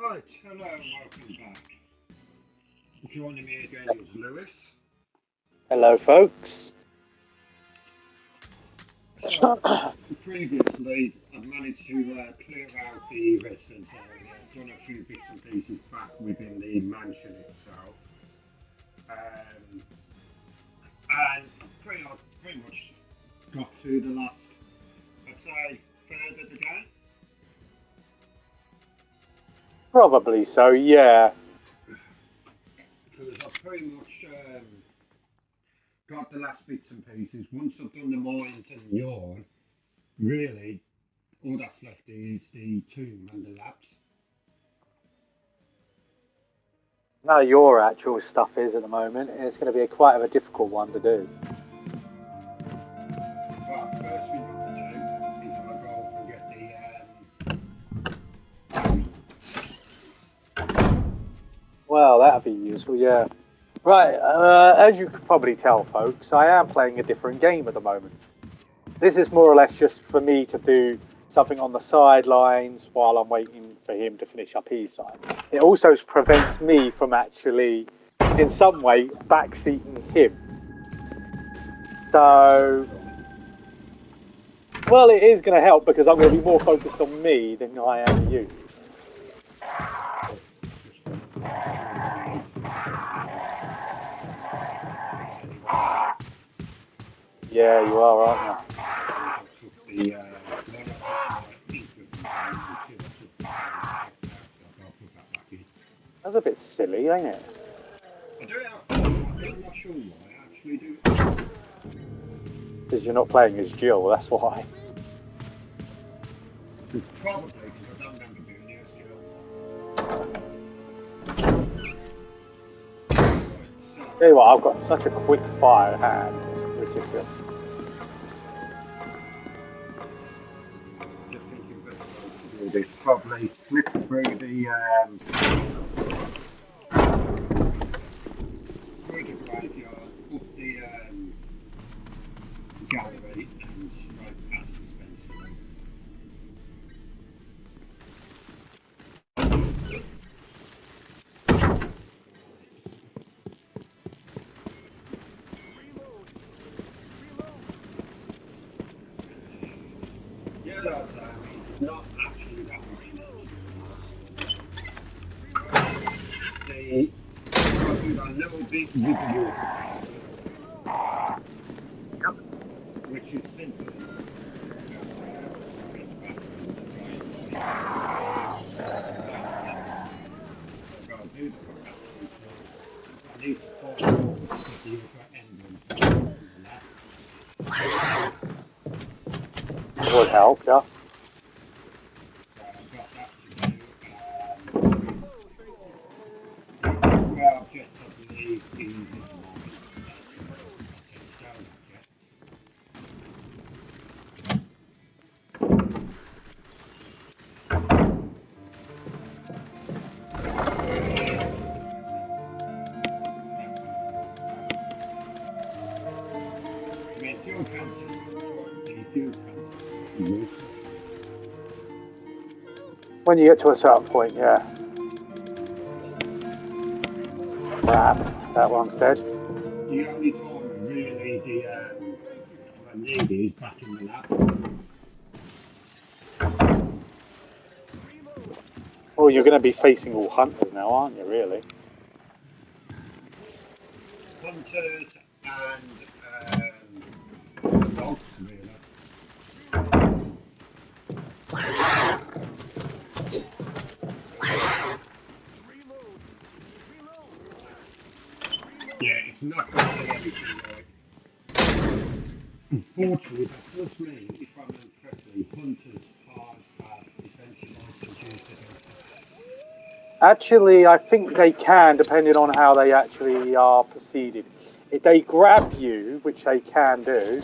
Right, hello and welcome back. Joining me again is Lewis. Hello, folks. So, previously I've managed to clear out the residence area, done a few bits and pieces back within the mansion itself, um, and I've pretty much got to the last, I'd say, third of the game. Probably so, yeah. Because I've pretty much got the last bits and pieces. Once I've done the mines and yawn, really, all that's left is the tomb and the labs. Now your actual stuff is at the moment, and it's going to be quite a difficult one to do. Well, first thing I've got to do is I'm going to go off and get the. Well, that'd be useful, yeah. Right, as you could probably tell, folks, I am playing a different game at the moment. This is more or less just for me to do something on the sidelines while I'm waiting for him to finish up his side. It also prevents me from actually, in some way, backseating him. So, well, it is going to help because I'm going to be more focused on me than I am you. Yeah, you are, aren't you? That's a bit silly, ain't it? I'm not sure why I actually do. Because you're not playing as Jill, that's why. Probably because I don't remember doing it as Jill. Tell you what, I've got such a quick fire hand. It's ridiculous. Just thinking better ways to do this. Probably slip through the graveyard, up the gallery, and straight past the Spencer room. Yeah, that's I mean, it's not actually that much noise. Do that little bit with the water, which is simple enough. I need to follow the other end Would help, yeah. So I've got that to do. Well, just I believe is in the morning. When you get to a certain point, yeah. Crap, that one's dead. The only time really I need is back in the lab. Well, you're going to be facing all hunters now, aren't you, really? Hunters and dogs, really. Yeah, it's not going to be anything like. Unfortunately, that does mean, if I remember correctly, hunters can't have defensive items used against them. Actually, I think they can, depending on how they actually are proceeded. If they grab you, which they can do,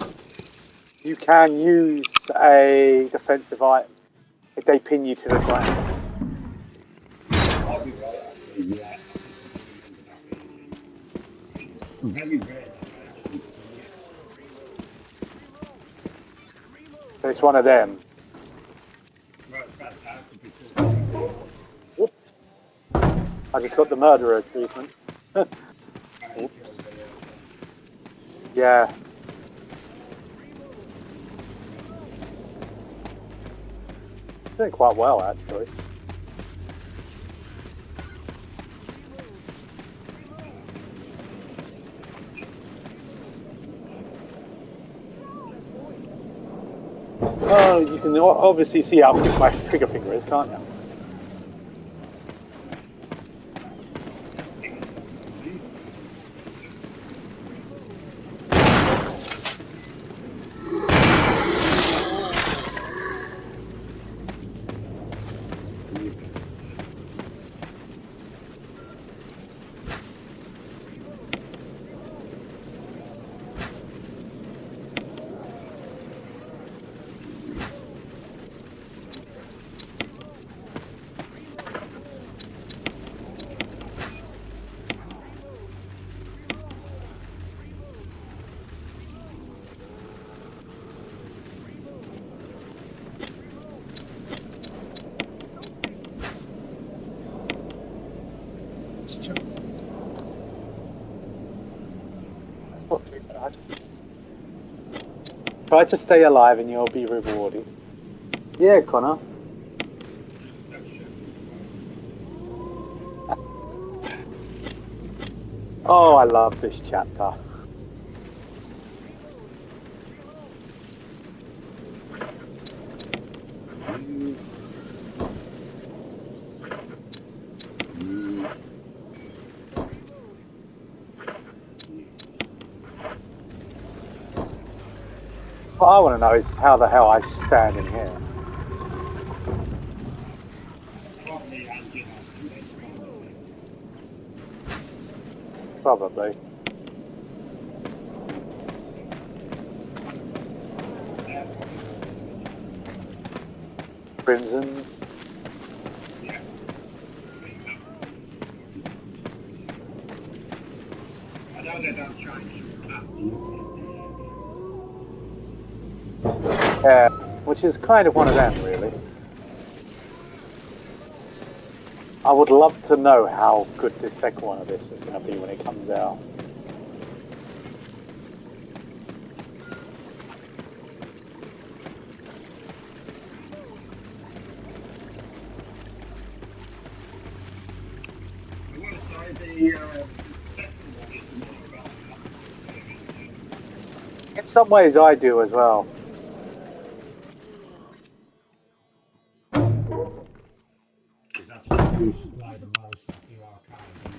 you can use a defensive item if they pin you to the ground. I'll be right, actually, yeah. I think I remember that being very rare that I actually see it. So it's one of them. Well, it's fantastic because. Whoop. I just got the murderer treatment. Oops. Yeah. Doing quite well, actually. Oh, you can obviously see how quick my trigger finger is, can't you? Not too bad. Try to stay alive and you'll be rewarded. Yeah, Connor. Oh, I love this chapter. What I want to know is how the hell I stand in here. Probably. Crimsons. I know they don't change Yeah, which is kind of one of them, really. I would love to know how good the second one of this is going to be when it comes out. In some ways, I do as well. You supply the most at the arcade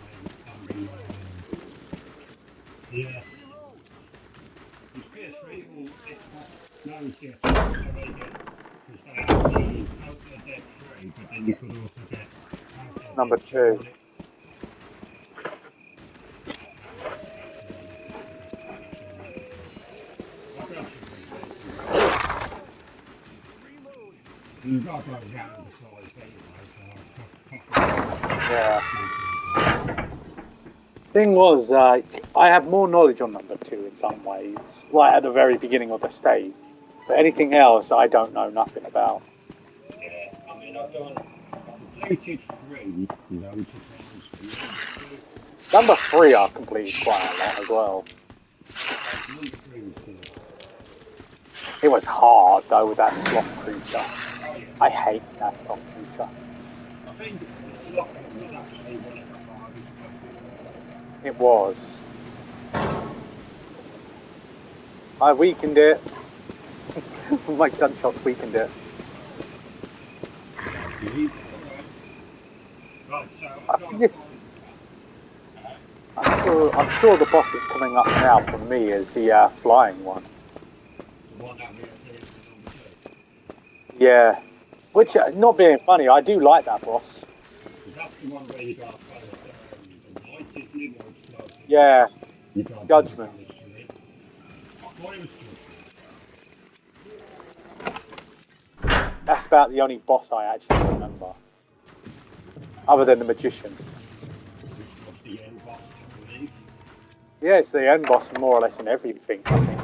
and then yes. It's PS3 or Xbox. No, it's yes. So they get, because they have the Gauntlet Dead 3, but then you could also get Gauntlet Number Dead 2 2. on it. You've got to go down the size anyway, Yeah. Thing was, I have more knowledge on number 2 in some ways, right at the very beginning of the stage. But anything else, I don't know nothing about. Yeah, I mean, I've completed 3 loads of times. Number 3 I completed quite a lot as well. Number 3 was good. It was hard though with that sloth creature. I hate that sloth creature. I think the Lockhart was actually one of the hardest ones. It was. I weakened it. My gunshots weakened it. Right, so I think this, I'm sure the boss that's coming up now for me is the flying one. the one that reappears in number 2. Yeah. Which, not being funny, I do like that boss. That's the one where you got the light, isn't it? Or it's not, Yeah. you got Judgment. damage to it. I thought it was good. That's about the only boss I actually remember. Other than the magician. Which was the end boss, I believe. Yeah, it's the end boss more or less in everything, I think.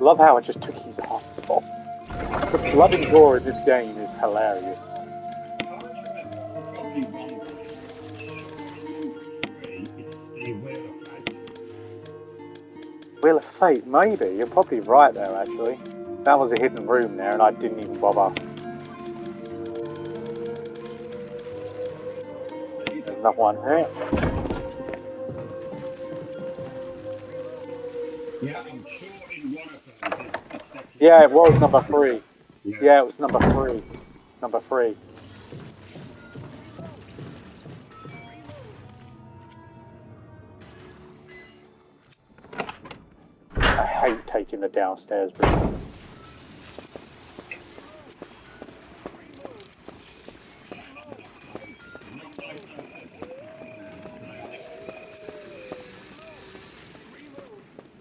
Love how it just took his ass off. The blood and gore in this game is hilarious. I can't remember only one game. Three, it's the Wheel of Fate. Wheel of Fate, maybe. You're probably right there, actually. That was a hidden room there, and I didn't even bother. There's another one here. Yeah, I'm sure in one of them, it's definitely... Yeah, it was number 3. Yeah. Yeah, it was number 3. Number 3. I hate taking the downstairs route.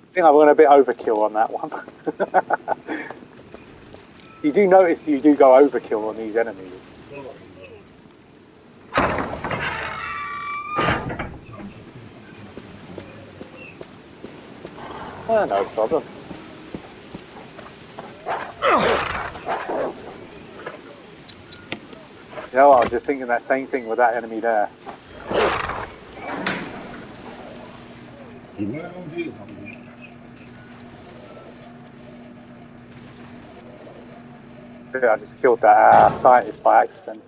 I think I went a bit overkill on that one. You do notice you do go overkill on these enemies. No problem. You know what, I was just thinking that same thing with that enemy there. Yeah, I just killed that scientist by accident.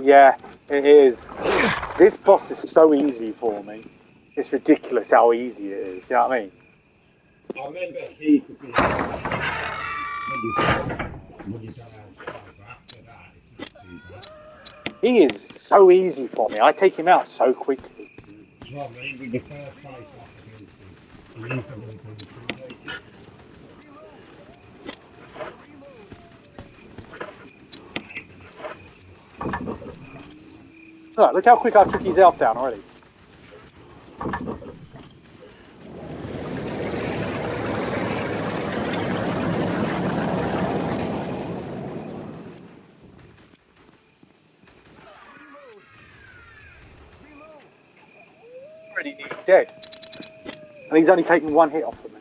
Yeah, it is. This boss is so easy for me. It's ridiculous how easy it is, you know what I mean? I remember he could be when you don't have after that, it's not too bad. He is so easy for me. I take him out so quickly. Well, I mean, with the first face off against him, he's a really good intimidating. Look how quick I took his health down already. Already nearly dead. And he's only taken one hit off of me.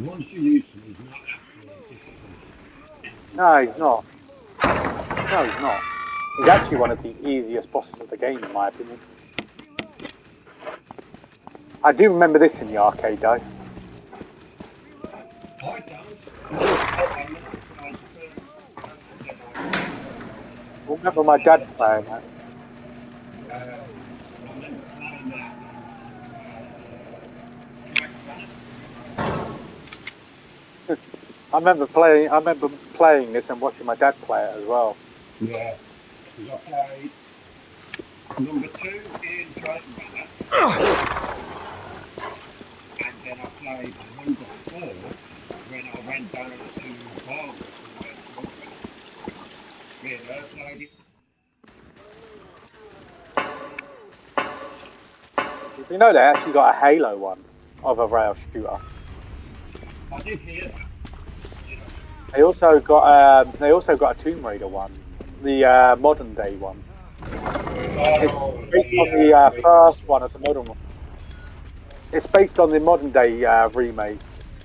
Once you use him, he's not actually difficult. No, he's not. No, he's not. He's actually one of the easiest bosses of the game, in my opinion. I do remember this in the arcade, though. I remember my dad playing that. I remember playing this and watching my dad play it as well. Yeah. I played number 2 in Dragon Banner. And then I played number 4 when I went down to Ball. Me and her played it. You know they actually got a Halo one of a rail shooter. I did hear that. They also got a Tomb Raider one, the modern day one. It's based on the first one of the modern one. It's based on the modern day remake,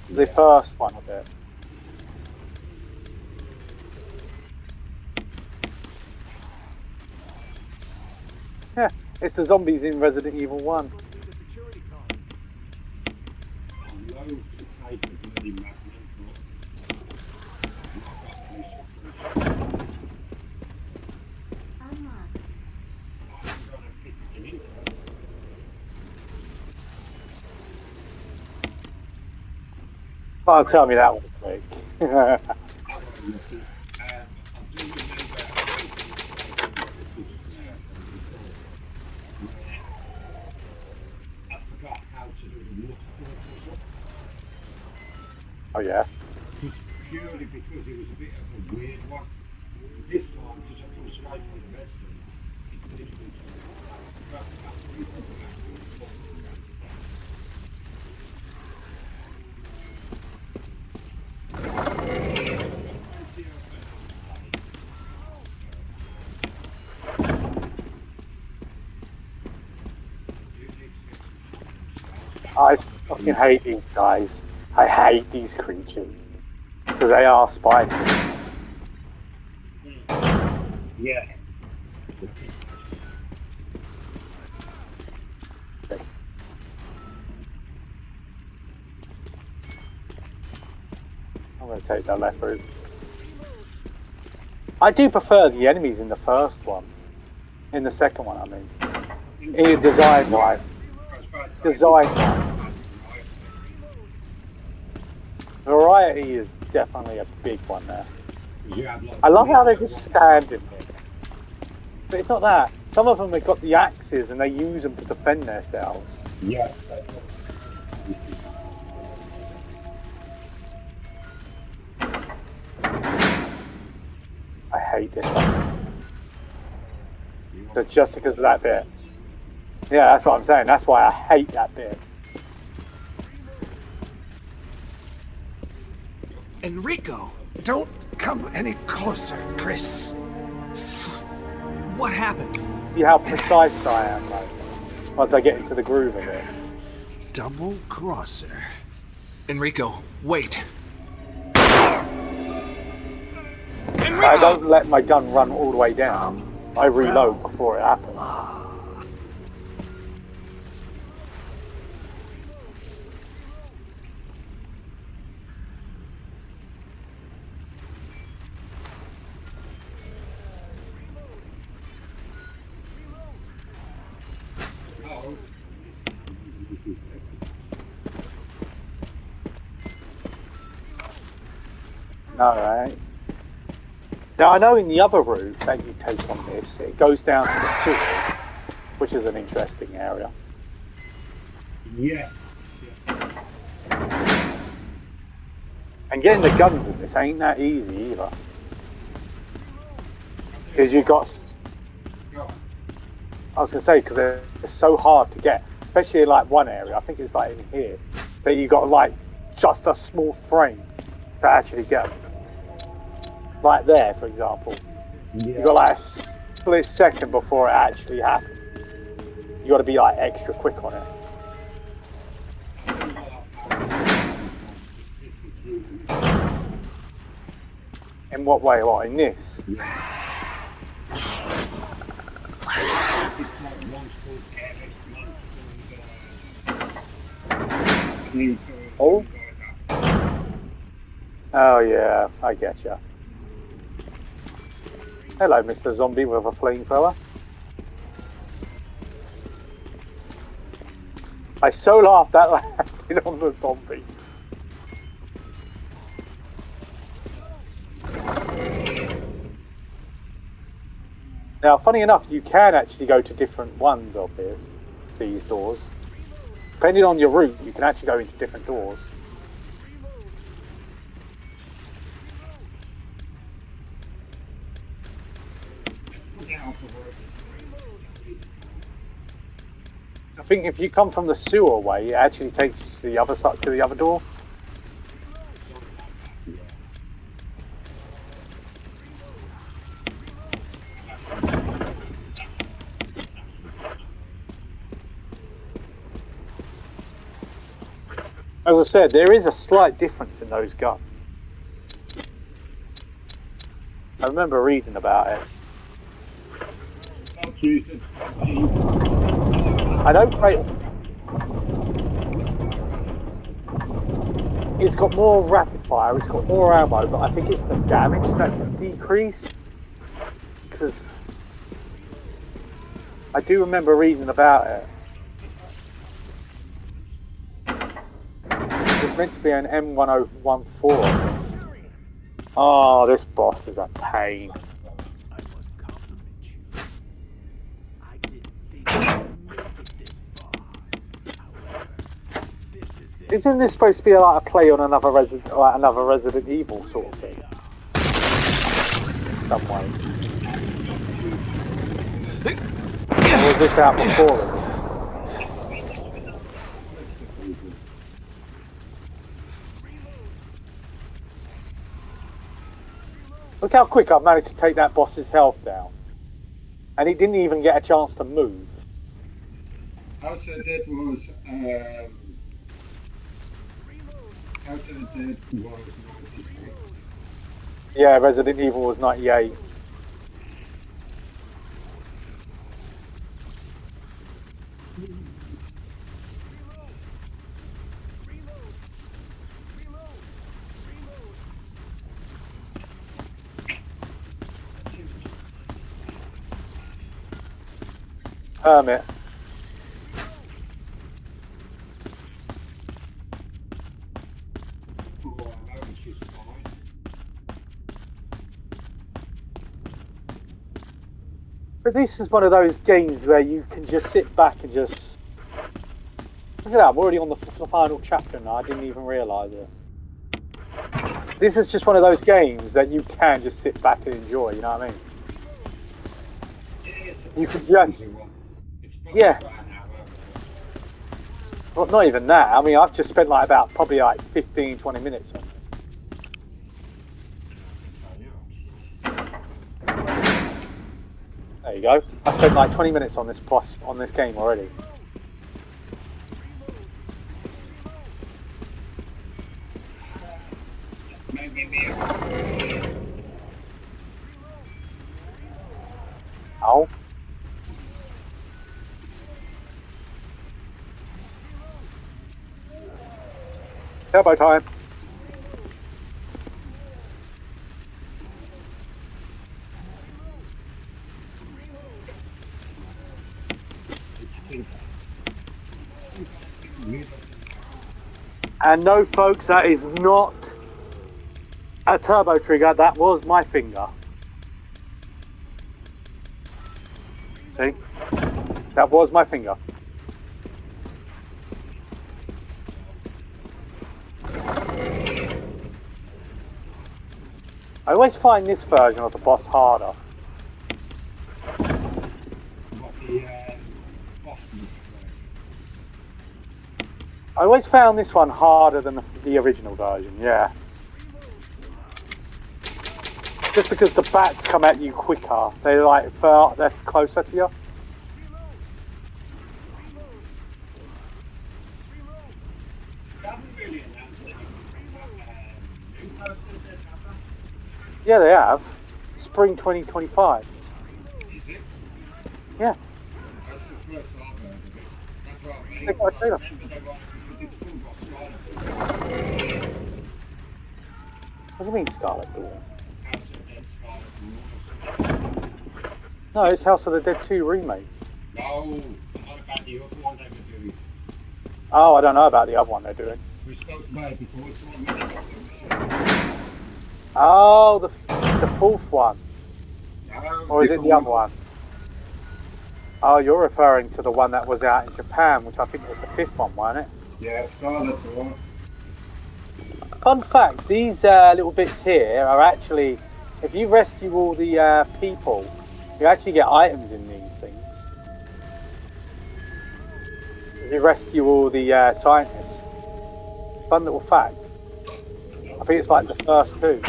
the first one of it. Yeah, it's the zombies in Resident Evil 1. Oh, tell me that was quick. Oh yeah. Just purely because it was a bit of a weird one. This one, because I come straight from the Western, it's literally I fucking hate these guys. I hate these creatures. Because they are spiky. Yeah. I'm going to take that left route. I do prefer the enemies in the first one. In the second one, I mean. In design-wise. Design-wise. Variety is definitely a big one there. I love how they're just standing there. But it's not that. Some of them have got the axes and they use them to defend themselves. Yes. I hate this one. Just because of that bit. Yeah, that's what I'm saying. That's why I hate that bit. Enrico! Don't come any closer, Chris. What happened? See how precise I am, like, once I get into the groove of it. Double crosser. Enrico, wait. Enrico! I don't let my gun run all the way down. I reload before it happens. Alright. Now I know in the other route that you take on this, it goes down to the sewer, which is an interesting area. Yes. And getting the guns in this ain't that easy either. Because you got... I was going to say, because they're so hard to get. Especially like one area, I think it's like in here, that you got like just a small frame to actually get them. Like there, for example. Yeah. You got like a split second before it actually happens. You got to be like extra quick on it. In what way? What, in this? Oh? Oh yeah, I get you. Hello, Mr. Zombie with a flamethrower. I so laughed that landed on the zombie. Now, funny enough, you can actually go to different ones of these doors. Depending on your route, you can actually go into different doors. I think if you come from the sewer way, it actually takes you to the other side, to the other door. As I said, there is a slight difference in those guns. I remember reading about it. I don't quite... It's got more rapid fire, it's got more ammo, but I think it's the damage that's decreased. Because I do remember reading about it. It's meant to be an M1014. Oh, this boss is a pain. Isn't this supposed to be like a play on another Resident Evil sort of thing? Some way. Or was this out before? Is it? Look how quick I've managed to take that boss's health down. And he didn't even get a chance to move. Also did was House of the Dead was 96. Yeah, Resident Evil was 98. Hermit. Oh, I know, which is fine. But this is one of those games where you can just sit back and just... Look at that, I'm already on the final chapter now, I didn't even realise it. This is just one of those games that you can just sit back and enjoy, you know what I mean? Yeah, You can just... It's probably Yeah. about an hour. Well, not even that, I mean, I've just spent like about, probably like 15, 20 minutes on it. There you go. I spent like 20 minutes on this game already. Ow. Turbo time. And no, folks, that is not a turbo trigger. That was my finger. See? That was my finger. I always find this version of the boss harder. I always found this one harder than the original version, yeah. Just because the bats come at you quicker. They're like, they're closer to you. Yeah, they have. Spring 2025. Is it? Yeah. That's the first I've heard of it. That's what I mean. They got a trailer. I remember they wanted to do full boss Scarlet. What do you mean Scarlet Dawn? House of Dead Scarlet. No, it's House of the Dead 2 remake. No, I'm not about the other one they were doing. Oh, I don't know about the other one they're doing. We spoke about it before. It's the one with the Oh, the fourth one. No, Or is it the other one? Oh, you're referring to the one that was out in Japan, which I think was the fifth one, wasn't it? Yeah, Scarlet Dawn. Fun fact, these little bits here are actually, if you rescue all the people, you actually get items in these things. If you rescue all the scientists. Fun little fact. I think it's like the first two.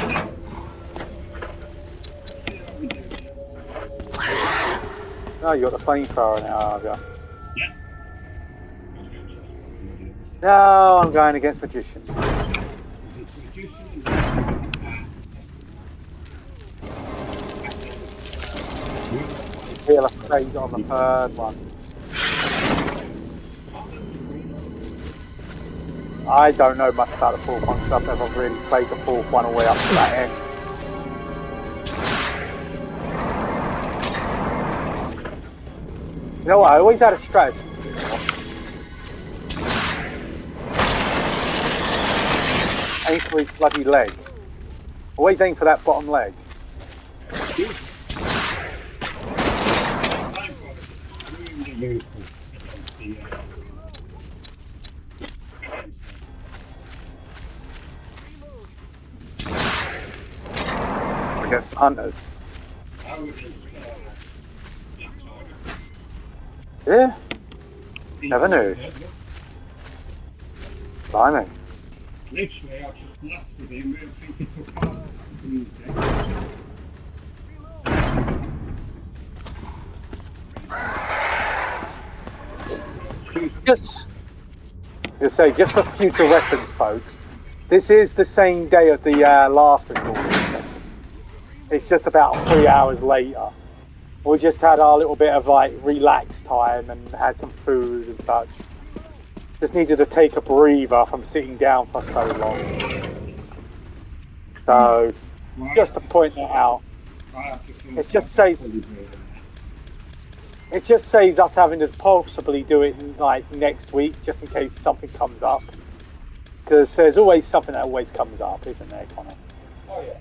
No, you got the flamethrower now, have you? Yeah. No, I'm going against Magician. Feel a fade on the third one. I don't know much about the fourth one because I've never really played the fourth one all the way up to that end. You know what, I always had a strategy. Aim for his bloody leg. Always aim for that bottom leg. Against hunters. Yeah? Never knew. Blimey. Literally, I just blasted him and think he took part in his death. Just for future reference, folks, This is the same day of the last recording session. It's just about 3 hours later. We just had our little bit of like relax time and had some food and such. Just needed to take a breather from sitting down for so long. So, just to point that out, it just saves us having to possibly do it like next week, just in case something comes up. Because there's always something that always comes up, isn't there, Connor? Oh yeah.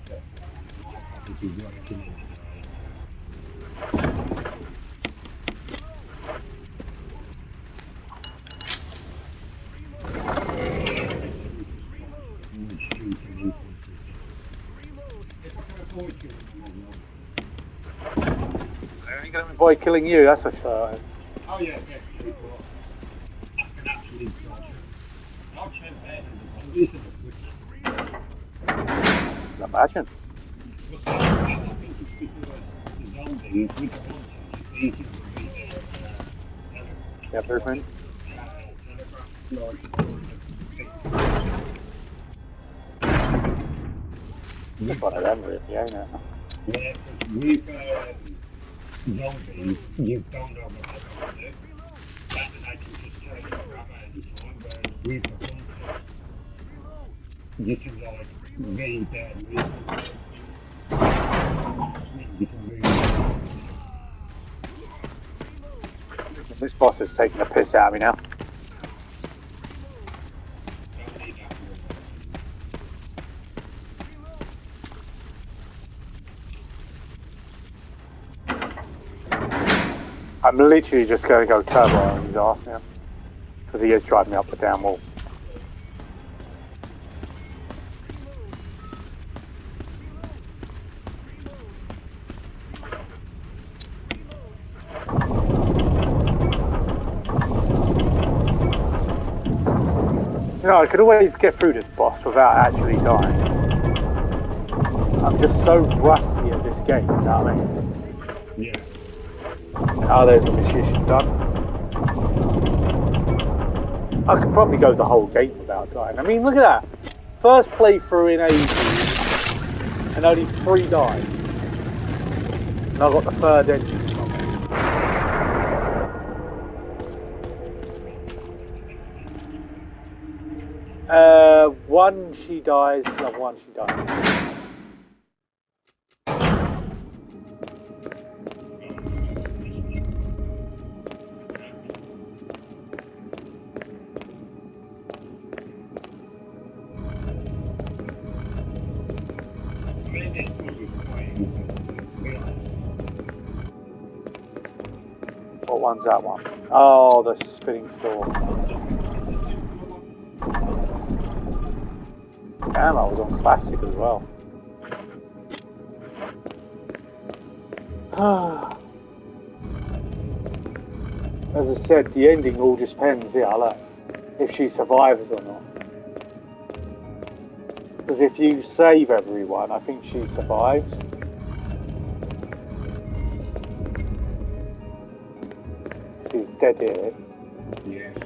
I ain't gonna avoid killing you, that's for sure. Oh yeah, definitely. I can actually dodge it. Dodge him better than the zombies in the quick. Imagine. Well, so, I think it's because the zombies, with the one touch, it's easier to read Yeah, movement. It's one of them, really, ain't it? Yeah, because with zombies, you don't know what they're going to do. That and I can just turn and grab at any time, whereas with the hunters, you can like read their movement. You can move. This boss is taking the piss out of me now. Don't need that I'm literally just going to go turbo on his ass now. Because he is driving me up the down wall. You know, I could always get through this boss without actually dying. I'm just so rusty at this game, you know what I mean? Yeah. Oh, there's the magician done. I could probably go the whole game without dying. I mean, look at that. First playthrough in ages, and only 3 died. And I got the 3rd engine from it. One she dies, the other one she dies. What one's that one? Oh, the spinning floor. Damn, I was on classic as well. As I said, the ending all just depends, yeah, like, if she survives or not. Because if you save everyone, I think she survives. She's dead here. Yes.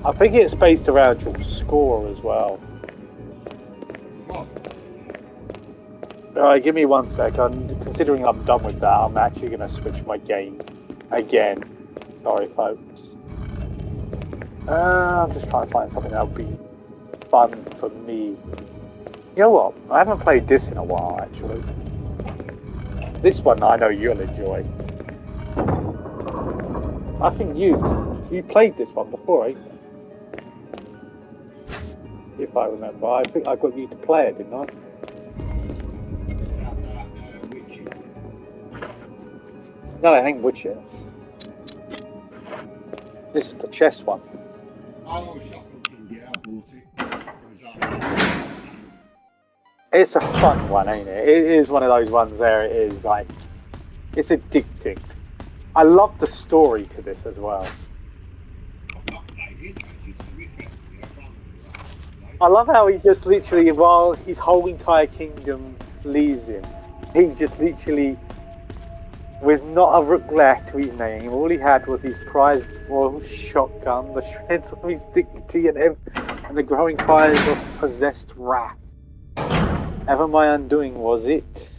I think it's based around your score as well. Alright, give me 1 sec. Considering I'm done with that, I'm actually going to switch my game again. Sorry, folks. I'm just trying to find something that would be fun for me. You know what? I haven't played this in a while, actually. This one I know you'll enjoy. I think you played this one before, ain't you? If I remember. I think I got you to play it, didn't I? No, it ain't Witcher. This is the chess one. Oh, Spelunking, yeah, I bought it. It's a fun one, ain't it? It is one of those ones there, it is like, it's addicting. I love the story to this as well. I've not played it, I just with it. I can't remember. I love how he just literally, while his whole entire kingdom leaves him, he just literally, with not a rook left to his name, all he had was his prized royal shotgun, the shreds of his dignity, and the growing fires of possessed wrath. Ever my undoing was it?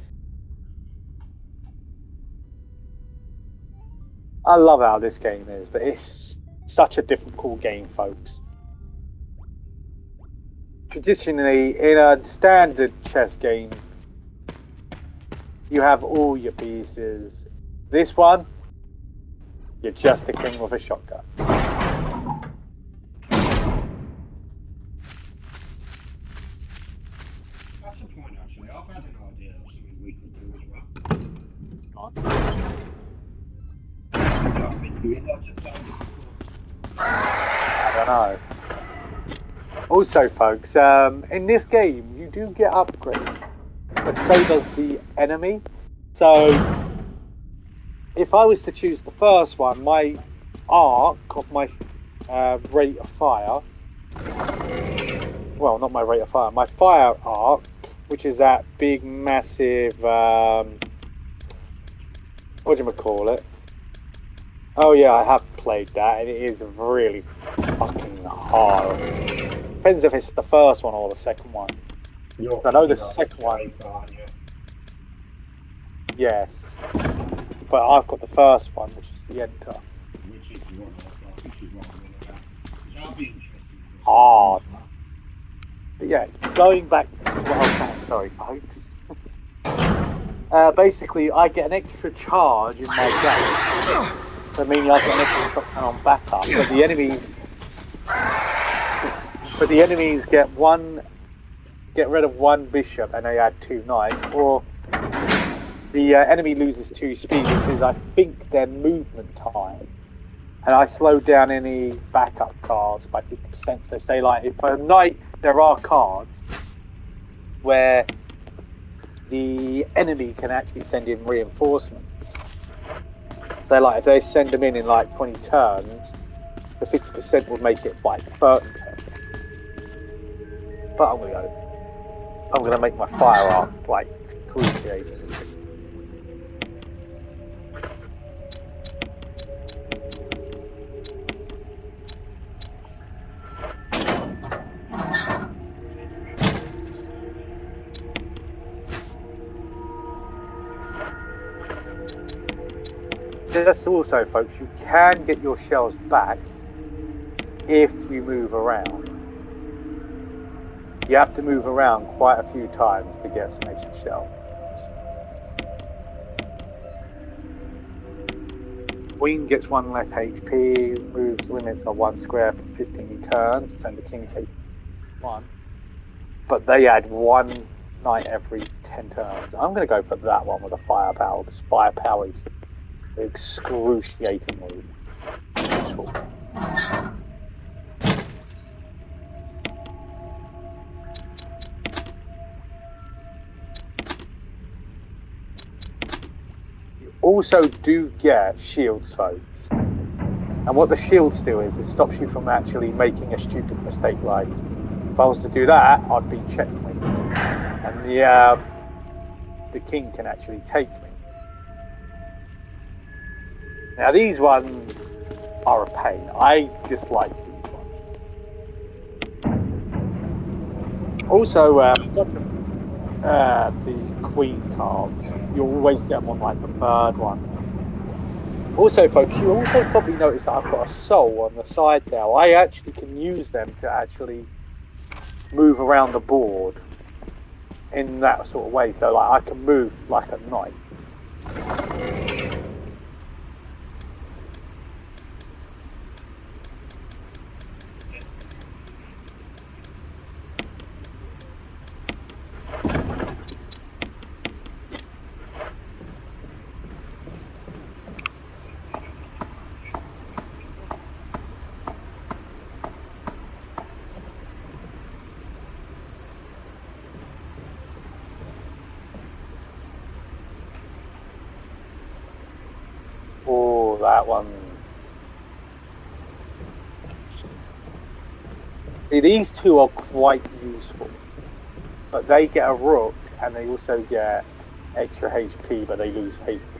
I love how this game is, but it's such a difficult game, folks. Traditionally, in a standard chess game, you have all your pieces. This one, you're just a king with a shotgun. That's a point, actually. I've had an idea of something we could do as well. I think we'd like to play with the I don't know. Also, folks, in this game, you do get upgrades, but so does the enemy. So, if I was to choose the first one, my arc of my rate of fire, well, not my rate of fire, my fire arc, which is that big, massive, what do you call it? Oh yeah, I have played that, and it is really fucking hard. Depends if it's the first one or the second one. I know the second one. Yes, but I've got the first one, which is the enter. Which is what I've got, which is what I'm on about. That'll be interesting. Hard. But yeah, going back to what I was saying, sorry folks. Basically, I get an extra charge in my gun. So meaning I've got an extra shotgun on backup. But the enemies get rid of one bishop and they add 2 knights, or the enemy loses 2 speed, which is I think their movement time. And I slow down any backup cards by 50%. So say like if a knight, there are cards where the enemy can actually send in reinforcements. So like if they send them in like 20 turns, the 50% would make it like 30 turns. But I'm gonna make my fire arc like excruciating. Just also, folks, you can get your shells back if you move around. You have to move around quite a few times to get some extra shells. Queen gets 1 less HP, moves limits are 1 square for 15 turns, and the king takes 1. But they add 1 knight every 10 turns. I'm going to go for that one with a firepower, because firepower is excruciatingly useful. You also do get shields, folks. And what the shields do is it stops you from actually making a stupid mistake. Like, if I was to do that, I'd be checkmate. And the king can actually take me. Now these ones are a pain. I dislike these ones. Also, the queen cards, you always get them on like the 3rd one. Also, folks, you also probably notice that I've got a soul on the side now. I actually can use them to actually move around the board in that sort of way. So, like, I can move like a knight. That one. See, these two are quite useful, but they get a rook and they also get extra HP, but they lose HP.